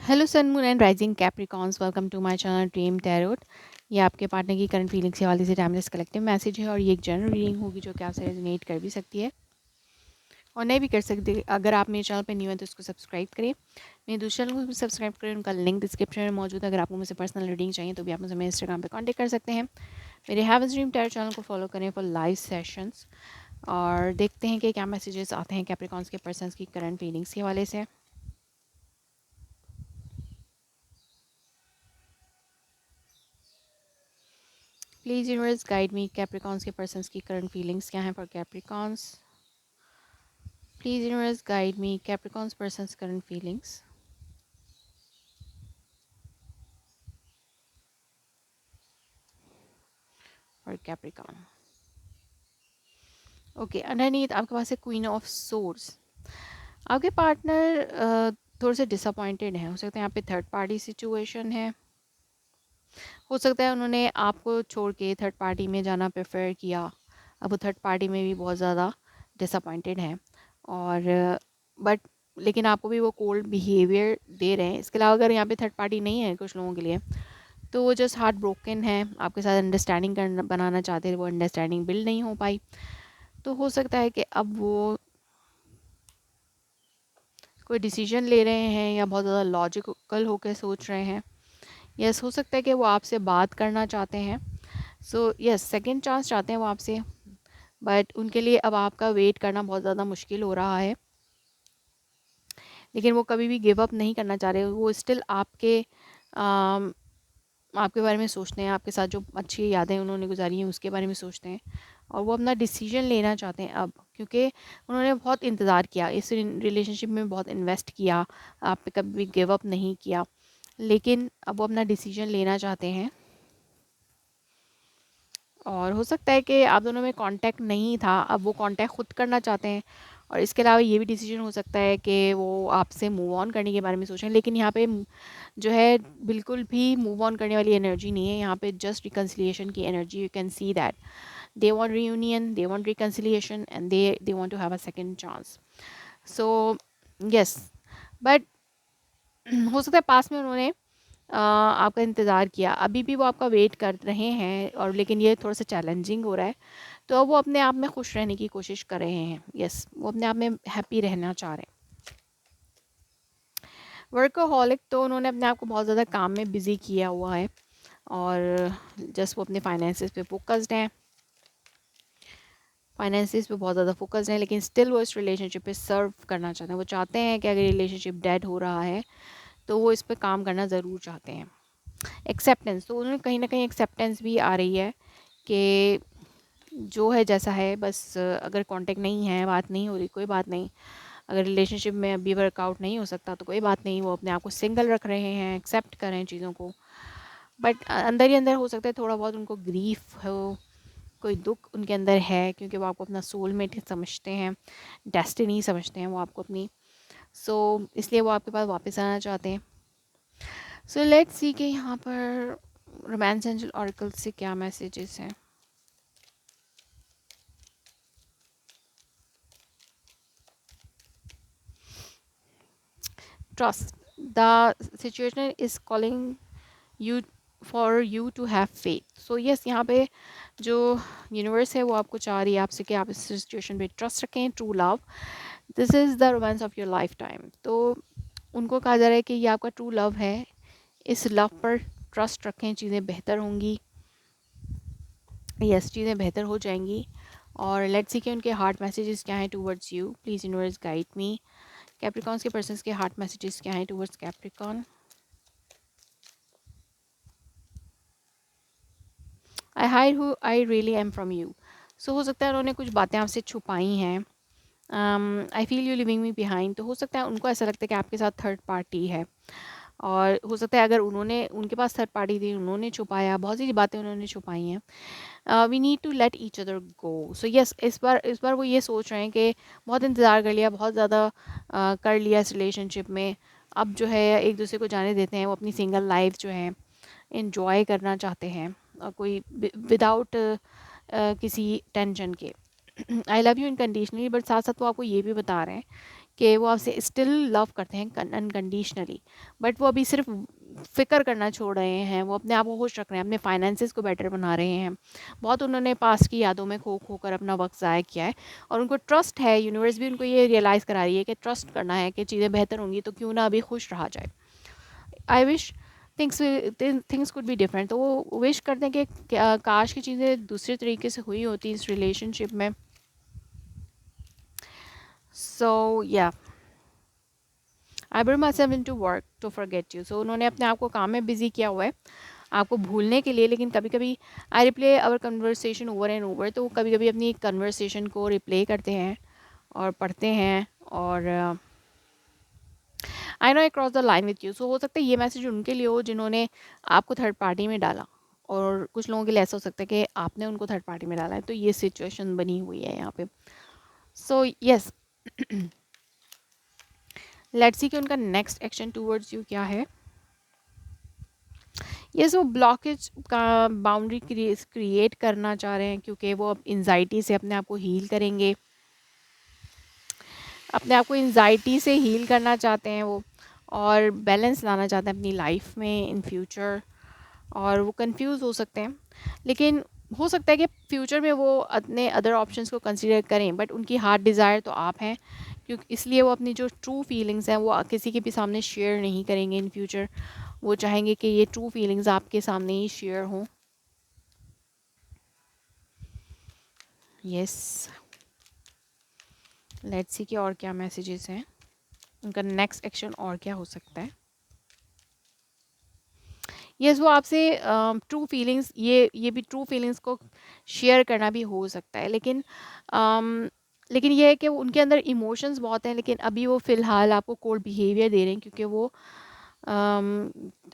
Hello sun moon and rising Capricorns, welcome to my channel dream tarot. ये आपके partner की current feelings के हवाले से टाइमलेस कलेक्टिव मैसेज है और ये एक जनरल रीडिंग होगी जो कि आपसे रेजोनेट कर भी सकती है और नहीं भी कर सकती। अगर आप मेरे चैनल पर न्यू है तो इसको सब्सक्राइब करें, मेरे दूसरे चैनल को भी सब्सक्राइब करें। उनका लिंक डिस्क्रिप्शन में मौजूद है। अगर आपको मुझसे पर्सनल रीडिंग चाहिए तो भी आप मुझसे मेरे इंस्टाग्राम पर कॉन्टैक्ट कर सकते हैं। मेरे हैव ड्रीम टैरोट चैनल को फॉलो करें फॉर लाइव सेशंस और देखते हैं कि क्या मैसेजेस आते हैं कैप्रिकॉन्स के पर्सन्स की करंट फीलिंग्स के हवाले से। Please universe guide me, Capricorns के पर्सन्स की करंट फीलिंग्स क्या हैं for Capricorns. Please universe guide me, Capricorns persons current feelings for Capricorn. Okay, underneath आपके पास है क्वीन ऑफ सोर्ड्स। आपके पार्टनर थोड़े से डिसअपॉइंटेड हैं। हो सकता है यहाँ पे थर्ड पार्टी सिचुएशन है। हो सकता है उन्होंने आपको छोड़ के थर्ड पार्टी में जाना प्रेफर किया। अब वो थर्ड पार्टी में भी बहुत ज़्यादा डिसअपॉइंटेड हैं और बट लेकिन आपको भी वो कोल्ड बिहेवियर दे रहे हैं। इसके अलावा अगर यहाँ पे थर्ड पार्टी नहीं है कुछ लोगों के लिए तो वो जस्ट हार्ट ब्रोकन है। आपके साथ अंडरस्टैंडिंग करना बनाना चाहते थे, वो अंडरस्टैंडिंग बिल्ड नहीं हो पाई। तो हो सकता है कि अब वो कोई डिसीजन ले रहे हैं या बहुत ज़्यादा लॉजिकल होकर सोच रहे हैं। यस, हो सकता है कि वो आपसे बात करना चाहते हैं। सो यस, सेकंड चांस चाहते हैं वो आपसे, बट उनके लिए अब आपका वेट करना बहुत ज़्यादा मुश्किल हो रहा है। लेकिन वो कभी भी गिव अप नहीं करना चाह रहे। वो स्टिल आपके बारे में सोचते हैं, आपके साथ जो अच्छी यादें उन्होंने गुजारी हैं उसके बारे में सोचते हैं और वो अपना डिसीजन लेना चाहते हैं अब, क्योंकि उन्होंने बहुत इंतज़ार किया, इस रिलेशनशिप में बहुत इन्वेस्ट किया, आप पे कभी गिव अप नहीं किया। लेकिन अब वो अपना डिसीजन लेना चाहते हैं और हो सकता है कि आप दोनों में कांटेक्ट नहीं था, अब वो कांटेक्ट खुद करना चाहते हैं। और इसके अलावा ये भी डिसीजन हो सकता है कि वो आपसे मूव ऑन करने के बारे में सोचें। लेकिन यहाँ पे जो है बिल्कुल भी मूव ऑन करने वाली एनर्जी नहीं है। यहाँ पे जस्ट रिकन्सिलिएशन की energy, you can see that they want reunion, they want reconciliation and they want to have a second chance. So yes, but हो सकता है पास में उन्होंने आपका इंतज़ार किया, अभी भी वो आपका वेट कर रहे हैं और लेकिन ये थोड़ा सा चैलेंजिंग हो रहा है। तो अब वो अपने आप में खुश रहने की कोशिश कर रहे हैं। यस, वो अपने आप में हैप्पी रहना चाह रहे हैं। वर्कहॉलिक तो उन्होंने अपने आप को बहुत ज़्यादा काम में बिज़ी किया हुआ है और जस्ट वो अपने फाइनेंसेस पे फोकस्ड हैं, फाइनेंसिस पे बहुत ज़्यादा फोकस्ड हैं। लेकिन स्टिल वो इस रिलेशनशिप पे सर्व करना चाहते हैं। वो चाहते हैं कि अगर रिलेशनशिप डेड हो रहा है तो वो इस पे काम करना ज़रूर चाहते हैं। एक्सेप्टेंस, तो उन्हें कहीं ना कहीं एक्सेप्टेंस भी आ रही है कि जो है जैसा है, बस अगर कांटेक्ट नहीं है, बात नहीं हो रही, कोई बात नहीं। अगर रिलेशनशिप में अभी वर्कआउट नहीं हो सकता तो कोई बात नहीं, वो अपने आप को सिंगल रख रहे हैं, एक्सेप्ट कर रहे हैं चीज़ों को। बट अंदर ही अंदर हो सकता है थोड़ा बहुत उनको ग्रीफ हो, कोई दुख उनके अंदर है, क्योंकि वो आपको अपना सोलमेट समझते हैं, डेस्टिनी समझते हैं वो आपको अपनी। सो इसलिए वो आपके पास वापस आना चाहते हैं। सो लेट्स सी कि यहाँ पर रोमांस एंजल ऑरेकल से क्या मैसेजेस हैं। Trust, the situation is calling you for you to have faith. So yes, यहाँ पे जो यूनिवर्स है वो आपको चाह रही है आपसे कि आप इस सिचुएशन पे ट्रस्ट रखें। True love, this is the romance of your life time. तो उनको कहा जा रहा है कि ये आपका ट्रू लव है, इस लव पर ट्रस्ट रखें, चीज़ें बेहतर होंगी। यस, चीज़ें बेहतर हो जाएंगी। और लेट्स सी कि उनके हार्ट मैसेजेस क्या हैं towards you. Please universe guide me, Capricorns के पर्सन्स के हार्ट मैसेजेस क्या हैं towards Capricorn. I hide who I really am from you. So हो सकता है उन्होंने कुछ बातें आपसे छुपाई हैं। I feel you leaving me behind, तो हो सकता है उनको ऐसा लगता है कि आपके साथ थर्ड पार्टी है। और हो सकता है अगर उन्होंने, उनके पास थर्ड पार्टी थी, उन्होंने छुपाया, बहुत सी बातें उन्होंने छुपाई हैं। We need to let each other go. So yes, इस बार वो ये सोच रहे हैं कि बहुत इंतज़ार कर लिया, बहुत ज़्यादा कर लिया इस रिलेशनशिप में। अब जो है एक दूसरे को जाने देते हैं। वो अपनी सिंगल लाइफ जो है इन्जॉय करना चाहते हैं और कोई विदाउट किसी टेंशन के। आई लव यू इनकंडीशनली, बट साथ साथ वो आपको ये भी बता रहे हैं कि वो आपसे स्टिल लव करते हैं अनकंडीशनली, बट वो अभी सिर्फ फ़िक्र करना छोड़ रहे हैं, वो अपने आप को खुश रख रहे हैं, अपने फाइनेंसेस को बेटर बना रहे हैं। बहुत उन्होंने पास की यादों में खो खो कर अपना वक्त ज़ाया किया है, और उनको ट्रस्ट है, यूनिवर्स भी उनको ये रियलाइज़ करा रही है कि ट्रस्ट करना है कि चीज़ें बेहतर होंगी, तो क्यों ना अभी खुश रहा जाए। I wish things things could be different. तो वो विश करते हैं कि काश की चीज़ें दूसरे तरीके से हुई होती इस रिलेशनशिप में। सो या आई bring myself into work to forget you। सो उन्होंने अपने आप को काम में बिजी किया हुआ है आपको भूलने के लिए, लेकिन कभी कभी I replay our conversation over and over. तो कभी कभी अपनी कन्वर्सेशन को रिप्ले करते हैं और पढ़ते हैं, और I know I cross the line with you. So हो सकता है ये मैसेज उनके लिए हो जिन्होंने आपको थर्ड पार्टी में डाला, और कुछ लोगों के लिए ऐसा हो सकता है कि आपने उनको थर्ड पार्टी में डाला है। तो ये सिचुएशन बनी हुई है यहाँ पे। सो यस, लेट्स सी कि उनका नेक्स्ट एक्शन टूवर्ड्स यू क्या है। यस, वो ब्लॉकेज का बाउंड्री क्रिएट करना चाह रहे हैं, क्योंकि वो अब एंजाइटी से अपने आप को हील करेंगे, अपने आप को एंजाइटी से हील करना चाहते हैं वो, और बैलेंस लाना चाहते हैं अपनी लाइफ में इन फ्यूचर। और वो कंफ्यूज हो सकते हैं, लेकिन हो सकता है कि फ्यूचर में वो अपने अदर ऑप्शंस को कंसीडर करें, बट उनकी हार्ट डिज़ायर तो आप हैं, क्योंकि इसलिए वो अपनी जो ट्रू फीलिंग्स हैं वो किसी के भी सामने शेयर नहीं करेंगे इन फ्यूचर। वो चाहेंगे कि ये ट्रू फीलिंग्स आपके सामने ही शेयर हों। यस, लेट्स सी कि और क्या मैसेजेस हैं, उनका नेक्स्ट एक्शन और क्या हो सकता है। यस, वो आपसे ट्रू फीलिंग्स, ये भी ट्रू फीलिंग्स को शेयर करना भी हो सकता है, लेकिन लेकिन ये है कि उनके अंदर इमोशंस बहुत हैं, लेकिन अभी वो फ़िलहाल आपको कोल्ड बिहेवियर दे रहे हैं, क्योंकि वो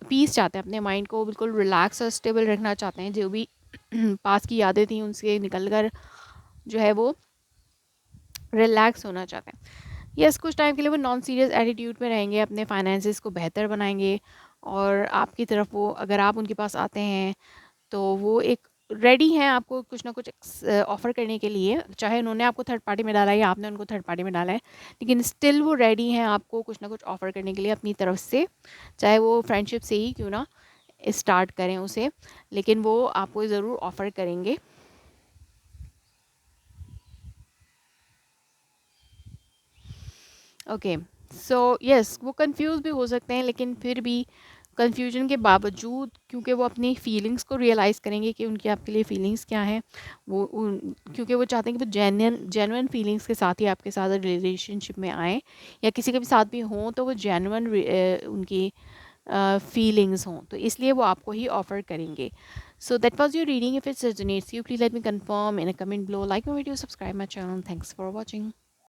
पीस चाहते हैं, अपने माइंड को बिल्कुल रिलैक्स और स्टेबल रखना चाहते हैं। जो भी पास की यादें थी उनसे निकल कर जो है वो रिलैक्स होना चाहते हैं। यस, कुछ टाइम के लिए वो नॉन सीरियस एटीट्यूड में रहेंगे, अपने फाइनेंसेस को बेहतर बनाएंगे, और आपकी तरफ वो, अगर आप उनके पास आते हैं तो वो एक रेडी हैं आपको कुछ ना कुछ ऑफ़र करने के लिए, चाहे उन्होंने आपको थर्ड पार्टी में डाला है या आपने उनको थर्ड पार्टी में डाला है, लेकिन स्टिल वो रेडी हैं आपको कुछ ना कुछ ऑफ़र करने के लिए अपनी तरफ से, चाहे वो फ्रेंडशिप से ही क्यों ना स्टार्ट करें उसे, लेकिन वो आपको ज़रूर ऑफ़र करेंगे। ओके, सो यस, वो कंफ्यूज भी हो सकते हैं, लेकिन फिर भी कंफ्यूजन के बावजूद, क्योंकि वो अपनी फीलिंग्स को रियलाइज़ करेंगे कि उनकी आपके लिए फीलिंग्स क्या हैं, क्योंकि वो चाहते हैं कि वो जेन्युइन फीलिंग्स के साथ ही आपके साथ रिलेशनशिप में आएँ, या किसी के भी साथ भी हों तो वो जेन्युइन उनकी फीलिंग्स हों, तो इसलिए वो आपको ही ऑफ़र करेंगे। So that was your reading. If it's resonates you, please let me confirm in a comment below, like my video, subscribe my channel. Thanks for watching.